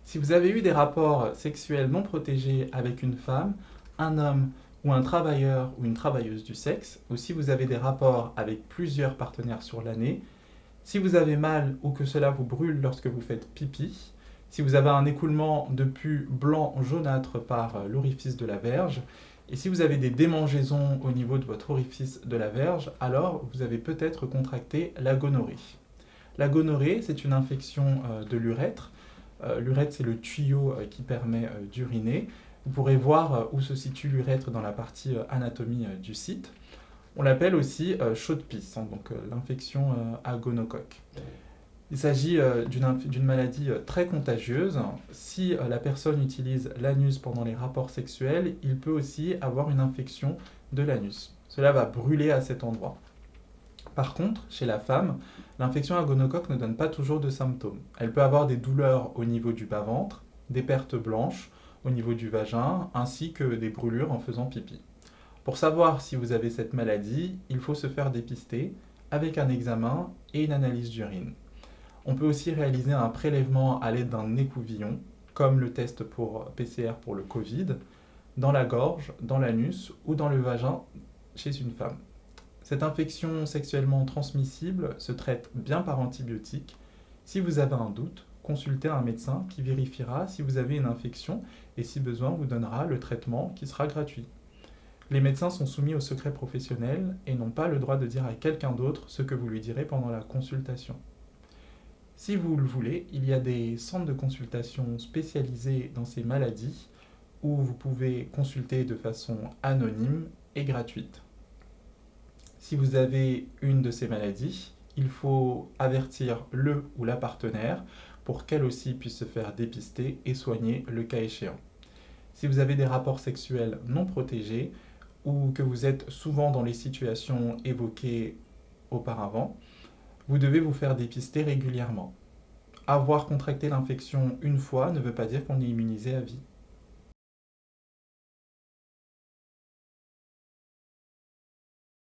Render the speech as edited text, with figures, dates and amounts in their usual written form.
Si vous avez eu des rapports sexuels non protégés avec une femme, un homme ou un travailleur ou une travailleuse du sexe, ou si vous avez des rapports avec plusieurs partenaires sur l'année, si vous avez mal ou que cela vous brûle lorsque vous faites pipi, si vous avez un écoulement de pus blanc jaunâtre par l'orifice de la verge, et si vous avez des démangeaisons au niveau de votre orifice de la verge, alors vous avez peut-être contracté la gonorrhée. La gonorrhée, c'est une infection de l'urètre. L'urètre, c'est le tuyau qui permet d'uriner. Vous pourrez voir où se situe l'urètre dans la partie anatomie du site. On l'appelle aussi chaude-pisse, hein, donc l'infection à gonocoque. Il s'agit d'une maladie très contagieuse. Si la personne utilise l'anus pendant les rapports sexuels, il peut aussi avoir une infection de l'anus. Cela va brûler à cet endroit. Par contre, chez la femme, l'infection à gonocoque ne donne pas toujours de symptômes. Elle peut avoir des douleurs au niveau du bas-ventre, des pertes blanches au niveau du vagin, ainsi que des brûlures en faisant pipi. Pour savoir si vous avez cette maladie, il faut se faire dépister avec un examen et une analyse d'urine. On peut aussi réaliser un prélèvement à l'aide d'un écouvillon, comme le test pour PCR pour le Covid, dans la gorge, dans l'anus ou dans le vagin chez une femme. Cette infection sexuellement transmissible se traite bien par antibiotiques. Si vous avez un doute, consultez un médecin qui vérifiera si vous avez une infection et si besoin vous donnera le traitement qui sera gratuit. Les médecins sont soumis au secret professionnel et n'ont pas le droit de dire à quelqu'un d'autre ce que vous lui direz pendant la consultation. Si vous le voulez, il y a des centres de consultation spécialisés dans ces maladies où vous pouvez consulter de façon anonyme et gratuite. Si vous avez une de ces maladies, il faut avertir le ou la partenaire pour qu'elle aussi puisse se faire dépister et soigner le cas échéant. Si vous avez des rapports sexuels non protégés ou que vous êtes souvent dans les situations évoquées auparavant, vous devez vous faire dépister régulièrement. Avoir contracté l'infection une fois ne veut pas dire qu'on est immunisé à vie.